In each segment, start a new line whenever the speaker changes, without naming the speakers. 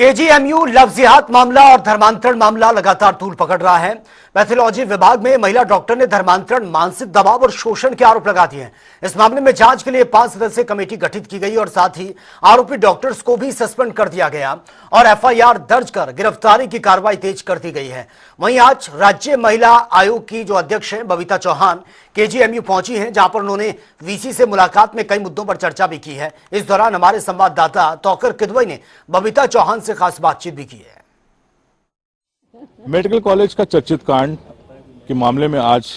KGMU love जिहाद मामला और धर्मांतरण मामला लगातार तूल पकड़ रहा है। पैथोलॉजी विभाग में महिला डॉक्टर ने धर्मांतरण, मानसिक दबाव और शोषण के आरोप लगा दिए हैं। इस मामले में जांच के लिए 5 सदस्यीय कमेटी गठित की गई और साथ ही आरोपी डॉक्टर्स को भी सस्पेंड कर दिया गया और एफआईआर दर्ज कर गिरफ्तारी की कार्रवाई तेज कर दी गई है। वहीं आज राज्य महिला आयोग की जो अध्यक्ष हैं बबीता चौहान केजीएमयू पहुंची हैं, जहां पर उन्होंने वीसी से मुलाकात में कई मुद्दों पर चर्चा भी की है। इस दौरान हमारे संवाददाता तौकर किदवई ने बबीता चौहान से खास बातचीत भी की है।
मेडिकल कॉलेज का चर्चित कांड के मामले में आज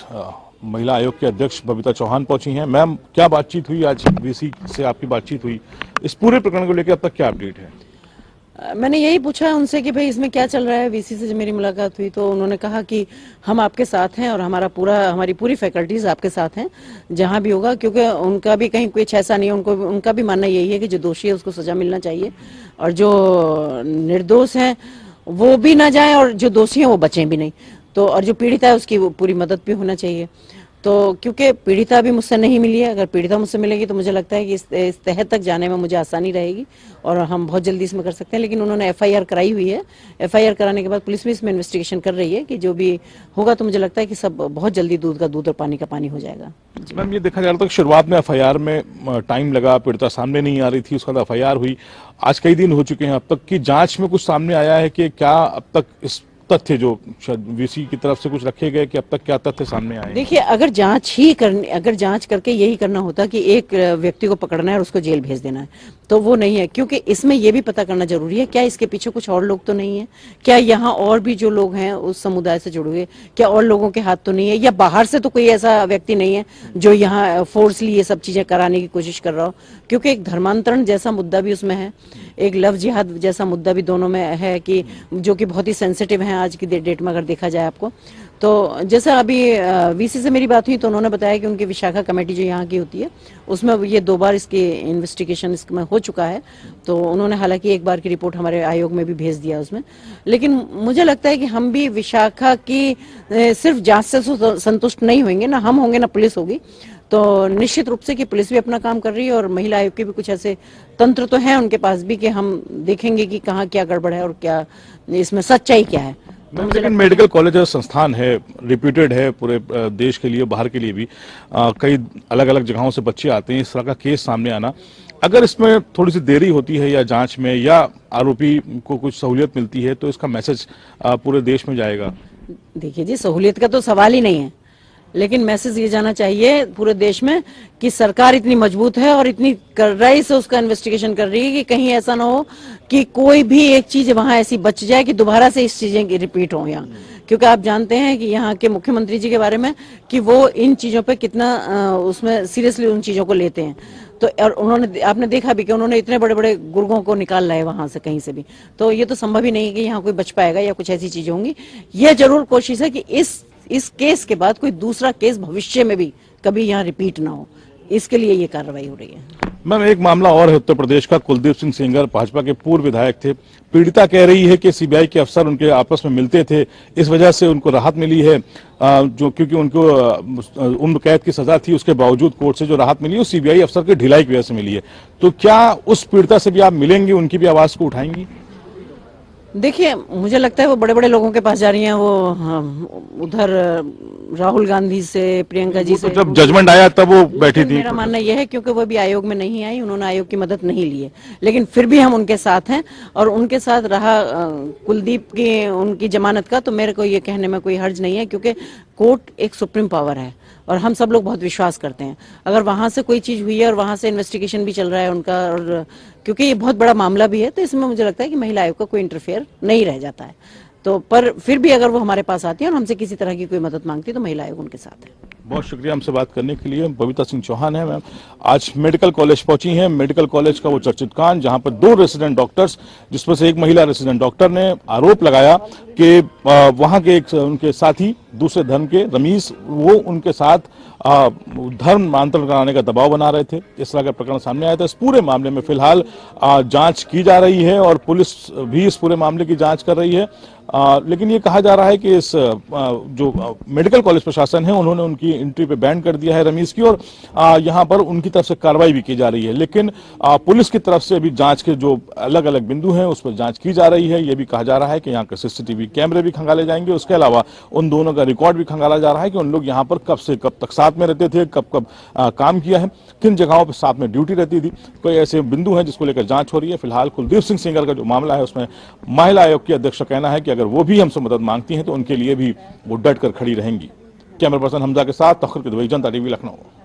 महिला आयोग के अध्यक्ष बबीता चौहान पहुंची हैं। मैम, क्या बातचीत हुई आज? वीसी से आपकी बातचीत हुई, इस पूरे प्रकरण को लेकर अब तक क्या अपडेट है?
मैंने यही पूछा उनसे कि भाई इसमें क्या चल रहा है। वीसी से जब मेरी मुलाकात हुई तो उन्होंने कहा कि हम आपके साथ हैं और हमारी पूरी फैकल्टीज आपके साथ हैं जहां भी होगा, क्योंकि उनका भी कहीं कुछ ऐसा नहीं है। उनका भी मानना यही है कि जो दोषी है उसको सजा मिलना चाहिए और जो निर्दोष हैं वो भी ना जाए और जो दोषी हैं वो बचें भी नहीं। तो और जो पीड़िता है उसकी वो पूरी मदद भी होना चाहिए। तो क्योंकि पीड़िता भी मुझसे नहीं मिली है, अगर पीड़िता मुझसे मिलेगी तो मुझे लगता है कि इस तह तक जाने में मुझे आसानी रहेगी और हम बहुत जल्दी इसमें कर सकते हैं। लेकिन उन्होंने एफआईआर कराई हुई है। एफआईआर कराने के बाद पुलिस भी इसमें इन्वेस्टिगेशन कर रही है कि जो भी होगा तो मुझे लगता है कि सब बहुत जल्दी दूध का दूध और पानी का पानी हो जाएगा।
मैम, ये देखा जा रहा था शुरुआत में एफआईआर में टाइम लगा, पीड़िता सामने नहीं आ रही थी, उसके बाद एफआईआर हुई। आज कई दिन हो चुके हैं, अब तक की जांच में कुछ सामने आया है कि क्या अब तक इस तथ्य जो वीसी की तरफ से कुछ रखे गए कि अब तक क्या तथ्य सामने आए?
देखिए, अगर जांच करके यही करना होता कि एक व्यक्ति को पकड़ना है और उसको जेल भेज देना है, तो वो नहीं है। क्योंकि इसमें यह भी पता करना जरूरी है क्या इसके पीछे कुछ और लोग तो नहीं है, क्या यहाँ और भी जो लोग हैं उस समुदाय से जुड़े हुए, क्या और लोगों के हाथ तो नहीं है, या बाहर से तो कोई ऐसा व्यक्ति नहीं है जो यहाँ फोर्सली ये सब चीजें कराने की कोशिश कर रहा हो। क्योंकि एक धर्मांतरण जैसा मुद्दा भी उसमें है, एक लव जिहाद जैसा मुद्दा भी दोनों में है कि जो कि बहुत ही सेंसिटिव है आज की डेट में अगर देखा जाए आपको। तो जैसा अभी वीसी से मेरी बात हुई तो उन्होंने बताया कि उनकी विशाखा कमेटी जो यहाँ की होती है उसमें ये 2 बार इसकी इन्वेस्टिगेशन इसमें हो चुका है। तो उन्होंने हालांकि एक बार की रिपोर्ट हमारे आयोग में भी भेज दिया उसमें। लेकिन मुझे लगता है कि हम भी विशाखा की सिर्फ जांच से संतुष्ट नहीं होंगे, ना हम होंगे ना पुलिस होगी। तो निश्चित रूप से कि पुलिस भी अपना काम कर रही है और महिला आयोग के भी कुछ ऐसे तंत्र तो हैं उनके पास भी कि हम देखेंगे कि कहाँ क्या गड़बड़ है और क्या इसमें सच्चाई क्या है।
तो लेकिन मेडिकल कॉलेज और संस्थान है, रिप्यूटेड है पूरे देश के लिए, बाहर के लिए भी। कई अलग अलग जगहों से बच्चे आते हैं। इस तरह का केस सामने आना, अगर इसमें थोड़ी सी देरी होती है या जांच में या आरोपी को कुछ सहूलियत मिलती है तो इसका मैसेज पूरे देश में जाएगा।
देखिए जी, सहूलियत का तो सवाल ही नहीं है, लेकिन मैसेज ये जाना चाहिए पूरे देश में कि सरकार इतनी मजबूत है और इतनी कड़ाई से उसका इन्वेस्टिगेशन कर रही है कि कहीं ऐसा ना हो कि कोई भी एक चीज वहां ऐसी बच जाए कि दोबारा से इस चीजें रिपीट हो यहाँ। क्योंकि आप जानते हैं कि यहाँ के मुख्यमंत्री जी के बारे में कि वो इन चीजों पे कितना उसमें सीरियसली उन चीजों को लेते हैं। तो और उन्होंने, आपने देखा भी कि उन्होंने इतने बड़े बड़े गुर्गों को निकाल लाए वहां से कहीं से भी। तो ये तो संभव ही नहीं है कि यहाँ कोई बच पाएगा या कुछ ऐसी चीजें होंगी। यह जरूर कोशिश है कि इस केस के बाद कोई दूसरा केस भविष्य में भी कभी यहाँ रिपीट ना हो, इसके लिए ये कार्रवाई हो रही है।
मैम, एक मामला और है उत्तर प्रदेश का। कुलदीप सिंह सेंगर भाजपा के पूर्व विधायक थे। पीड़िता कह रही है कि सीबीआई के अफसर उनके आपस में मिलते थे, इस वजह से उनको राहत मिली है। जो क्योंकि उनको उम्र कैद की सजा थी, उसके बावजूद कोर्ट से जो राहत मिली वो सीबीआई अफसर की ढिलाई की वजह से मिली है। तो क्या उस पीड़िता से भी आप मिलेंगी, उनकी भी आवाज को उठाएंगी?
देखिए, मुझे लगता है वो बड़े बड़े लोगों के पास जा रही हैं। वो उधर राहुल गांधी से, प्रियंका जी से,
तो जब जजमेंट आया तब वो बैठी थी।
मेरा मानना यह है क्योंकि वो भी आयोग में नहीं आई, उन्होंने आयोग की मदद नहीं ली है, लेकिन फिर भी हम उनके साथ हैं और उनके साथ रहा कुलदीप की उनकी जमानत का। तो मेरे को ये कहने में कोई हर्ज नहीं है क्योंकि कोर्ट एक सुप्रीम पावर है और हम सब लोग बहुत विश्वास करते हैं। अगर वहां से कोई चीज हुई है और वहां से इन्वेस्टिगेशन भी चल रहा है उनका, और क्योंकि ये बहुत बड़ा मामला भी है, तो इसमें मुझे लगता है कि महिला आयोग का कोई इंटरफेयर नहीं रह जाता है। तो पर फिर भी अगर वो हमारे पास आती है और हमसे किसी तरह की कोई मदद मांगती है तो महिला आयोग उनके साथ है।
बहुत शुक्रिया हमसे बात करने के लिए। बबीता सिंह चौहान है मैम, आज मेडिकल कॉलेज पहुंची हैं। मेडिकल कॉलेज का वो चर्चित कांड जहां पर 2 रेसिडेंट डॉक्टर्स, जिसमें से एक महिला रेसिडेंट डॉक्टर ने आरोप लगाया कि वहां के एक उनके साथी दूसरे धर्म के रमीज, वो उनके साथ धर्मांतरण कराने का दबाव बना रहे थे। इस तरह का प्रकरण सामने आया था। इस पूरे मामले में फिलहाल जांच की जा रही है और पुलिस भी इस पूरे मामले की जांच कर रही है। लेकिन ये कहा जा रहा है कि इस जो मेडिकल कॉलेज प्रशासन है उन्होंने उनकी एंट्री पे बैन कर दिया है रमीज की, और यहाँ पर उनकी तरफ से कार्रवाई भी की जा रही है। लेकिन पुलिस की तरफ से अभी जांच के जो अलग अलग बिंदु हैं उस पर जांच की जा रही है। ये भी कहा जा रहा है कि यहाँ के सीसीटीवी कैमरे भी खंगाले जाएंगे। उसके अलावा उन दोनों का रिकॉर्ड भी खंगाला जा रहा है कि उन लोग यहाँ पर कब से कब तक साथ में रहते थे, कब कब काम किया है, किन जगहों पर साथ में ड्यूटी रहती थी। कोई ऐसे बिंदु हैं जिसको लेकर जांच हो रही है। फिलहाल कुलदीप सिंह सेंगर का जो मामला है उसमें महिला आयोग की अध्यक्ष का कहना है कि अगर वो भी हमसे मदद मांगती हैं तो उनके लिए भी वो डट कर खड़ी रहेंगी। कैमरा पर्सन हमजा के साथ तखर के दुबई, जनता टीवी, लखनऊ।